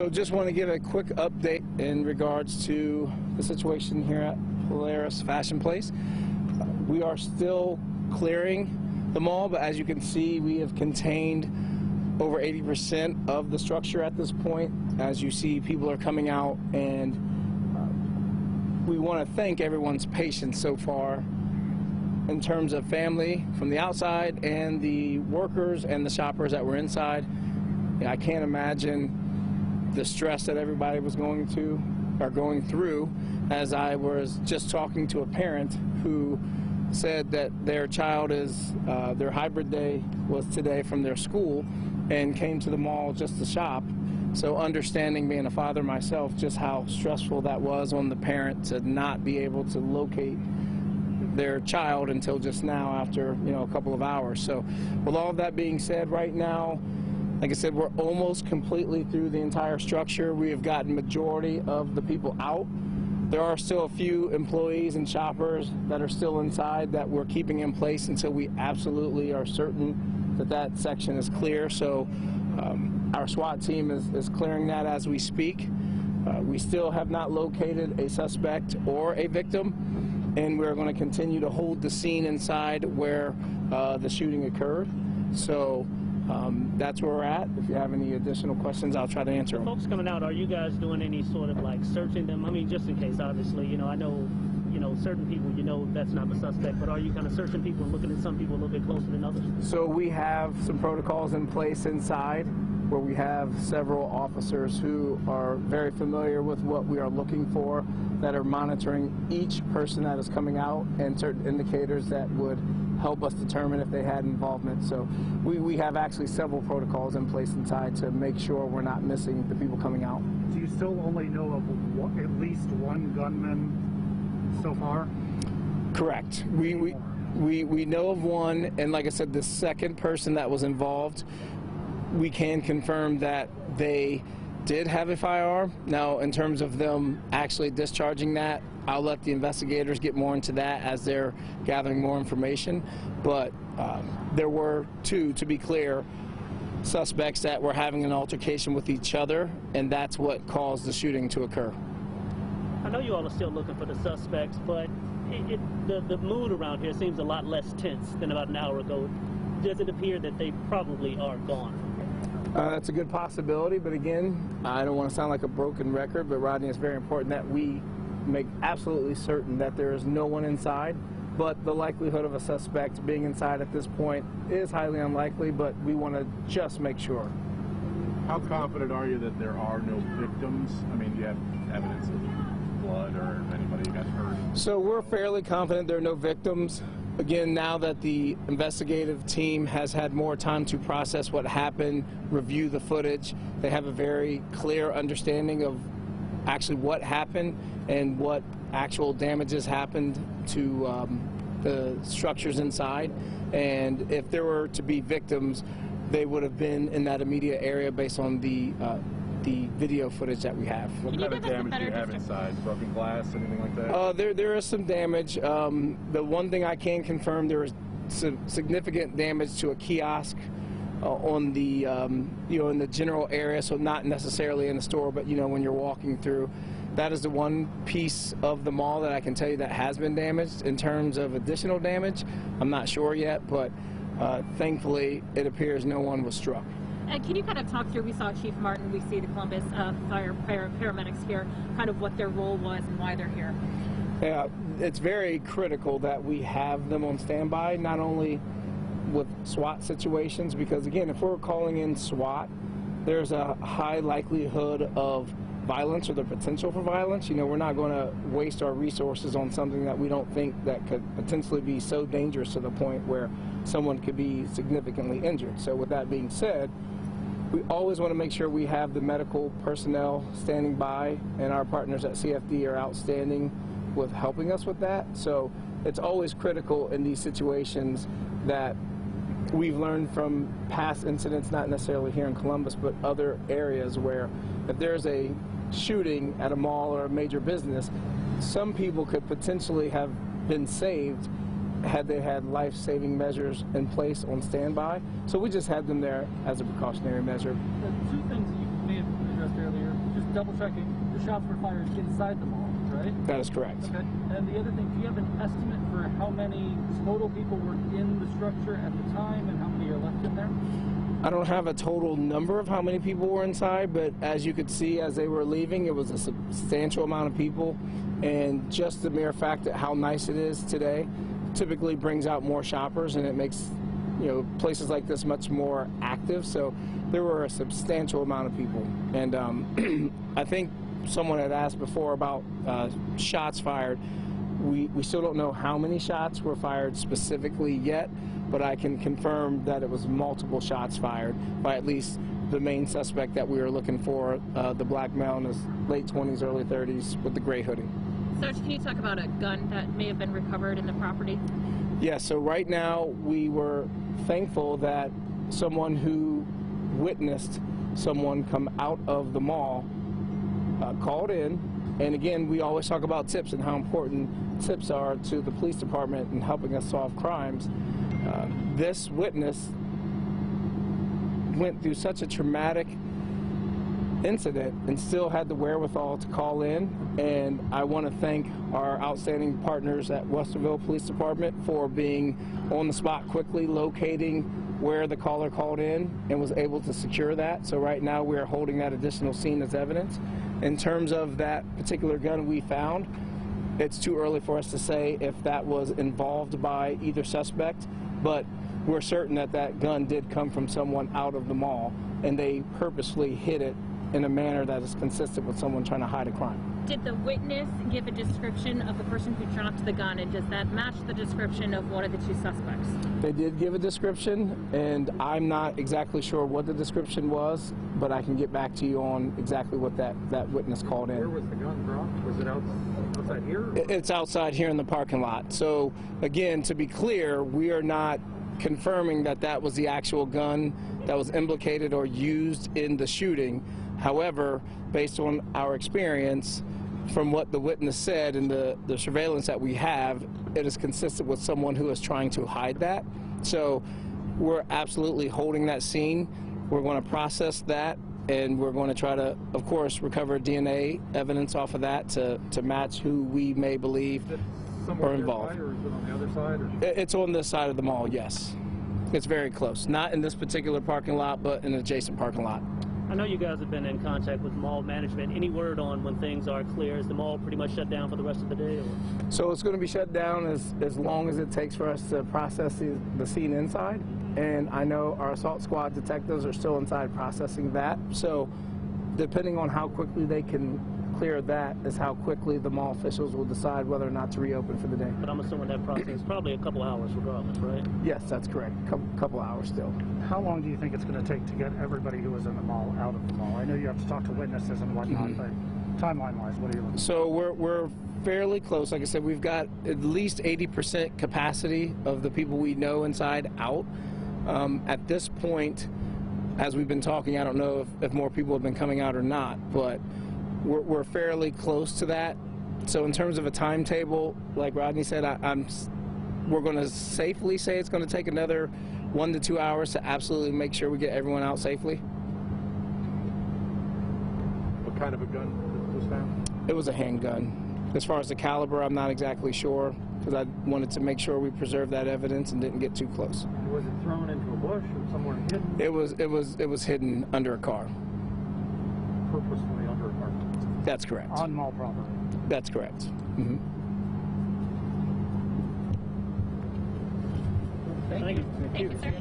So just want to give a quick update in regards to the situation here at Polaris Fashion Place. We are still clearing the mall, but as you can see, we have contained over 80% of the structure at this point. As you see, people are coming out, and we want to thank everyone's patience so far in terms of family from the outside and the workers and the shoppers that were inside. I can't imagine the stress that everybody was going through, as I was just talking to a parent who said that their child is, their hybrid day was today from their school and came to the mall just to shop. So understanding, being a father myself, just how stressful that was on the parent to not be able to locate their child until just now after, a couple of hours. So with all of that being said, right now, like I said, we're almost completely through the entire structure. We have gotten majority of the people out. There are still a few employees and shoppers that are still inside that we're keeping in place until we absolutely are certain that that section is clear. So our SWAT team is clearing that as we speak. We still have not located a suspect or a victim, and we're going to continue to hold the scene inside where the shooting occurred. So that's where we're at. If you have any additional questions, I'll try to answer them. Folks coming out, are you guys doing any sort of like searching them? I mean, just in case, obviously, I know, certain people, that's not the suspect, but are you kind of searching people and looking at some people a little bit closer than others? So we have some protocols in place inside where we have several officers who are very familiar with what we are looking for, that are monitoring each person that is coming out and certain indicators that would help us determine if they had involvement. So we have actually several protocols in place inside to make sure we're not missing the people coming out. Do you still only know of at least one gunman so far? Correct. We know of one, and like I said, the second person that was involved, we can confirm that they did have a firearm. Now, in terms of them actually discharging that, I'll let the investigators get more into that as they're gathering more information. But there were two, to be clear, suspects that were having an altercation with each other, and that's what caused the shooting to occur. I know you all are still looking for the suspects, but the mood around here seems a lot less tense than about an hour ago. Does it appear that they probably are gone? That's a good possibility, but again, I don't want to sound like a broken record, but Rodney, it's very important that we make absolutely certain that there is no one inside, but the likelihood of a suspect being inside at this point is highly unlikely, but we want to just make sure. How confident are you that there are no victims? I mean, do you have evidence of blood or anybody who got hurt? So we're fairly confident there are no victims. Again, now that the investigative team has had more time to process what happened, review the footage, they have a very clear understanding of actually what happened and what actual damages happened to the structures inside. And if there were to be victims, they would have been in that immediate area based on the video footage that we have. What kind of damage do you have inside? Broken glass, anything like that? There is some damage. The one thing I can confirm, there is some significant damage to a kiosk on the in the general area, so not necessarily in the store, but when you're walking through. That is the one piece of the mall that I can tell you that has been damaged. In terms of additional damage, I'm not sure yet, but thankfully it appears no one was struck. Can you kind of talk through, we saw Chief Martin, we see the Columbus paramedics here, kind of what their role was and why they're here? Yeah, it's very critical that we have them on standby, not only with SWAT situations, because again, if we're calling in SWAT, there's a high likelihood of violence or the potential for violence. We're not going to waste our resources on something that we don't think that could potentially be so dangerous to the point where someone could be significantly injured. So with that being said, we always want to make sure we have the medical personnel standing by, and our partners at CFD are outstanding with helping us with that. So it's always critical in these situations that we've learned from past incidents, not necessarily here in Columbus, but other areas, where if there's a shooting at a mall or a major business, some people could potentially have been saved had they had life-saving measures in place on standby. So we just had them there as a precautionary measure. Two things you may have addressed earlier. double checking, the shots were fired inside the mall, right? That is correct. Okay. And the other thing, do you have an estimate for how many total people were in the structure at the time and how many are left in there? I don't have a total number of how many people were inside, but as you could see as they were leaving, it was a substantial amount of people. And just the mere fact that how nice it is today typically brings out more shoppers, and it makes, you know, places like this much more active. So there were a substantial amount of people. And I think someone had asked before about shots fired. We still don't know how many shots were fired specifically yet, but I can confirm that it was multiple shots fired by at least the main suspect that we were looking for, the black male in his late 20s, early 30s with the gray hoodie. Sarge, can you talk about a gun that may have been recovered in the property? Yeah, so right now we were thankful that someone who witnessed someone come out of the mall called in. And again, we always talk about tips and how important tips are to the police department in helping us solve crimes. This witness went through such a traumatic incident and still had the wherewithal to call in. And I want to thank our outstanding partners at Westerville Police Department for being on the spot quickly, locating where the caller called in and was able to secure that. So right now we are holding that additional scene as evidence. In terms of that particular gun we found, it's too early for us to say if that was involved by either suspect, but we're certain that that gun did come from someone out of the mall, and they purposely hid it in a manner that is consistent with someone trying to hide a crime. Did the witness give a description of the person who dropped the gun, and does that match the description of one of the two suspects? They did give a description, and I'm not exactly sure what the description was, but I can get back to you on exactly what that witness called in. Where was the gun dropped? Was it outside here? It's outside here in the parking lot. So again, to be clear, we are not confirming that that was the actual gun that was implicated or used in the shooting. However, based on our experience, from what the witness said and the surveillance that we have, it is consistent with someone who is trying to hide that. So we're absolutely holding that scene. We're going to process that, and we're going to try to, of course, recover DNA evidence off of that to match who we may believe are involved. Or is it on the other side? Or? It's on this side of the mall, yes. It's very close. Not in this particular parking lot, but in an adjacent parking lot. I know you guys have been in contact with mall management. Any word on when things are clear? Is the mall pretty much shut down for the rest of the day? Or? So it's going to be shut down as long as it takes for us to process the scene inside. And I know our assault squad detectives are still inside processing that. So depending on how quickly they can clear that is how quickly the mall officials will decide whether or not to reopen for the day. But I'm assuming that process is probably a couple hours regardless, right? Yes, that's correct. Couple hours still. How long do you think it's going to take to get everybody who was in the mall out of the mall? I know you have to talk to witnesses and whatnot, but timeline-wise, what are you looking for? So we're fairly close. Like I said, we've got at least 80% capacity of the people we know inside out. At this point, as we've been talking, I don't know if more people have been coming out or not, but we're fairly close to that. So in terms of a timetable, like Rodney said, we're going to safely say it's going to take another 1 to 2 hours to absolutely make sure we get everyone out safely. What kind of a gun was found? It was a handgun. As far as the caliber, I'm not exactly sure, because I wanted to make sure we preserved that evidence and didn't get too close. Was it thrown into a bush or somewhere hidden? It was hidden under a car. Purposefully under a car? That's correct. On mall property? That's correct. Mm-hmm. Thank you. Thank you, sir.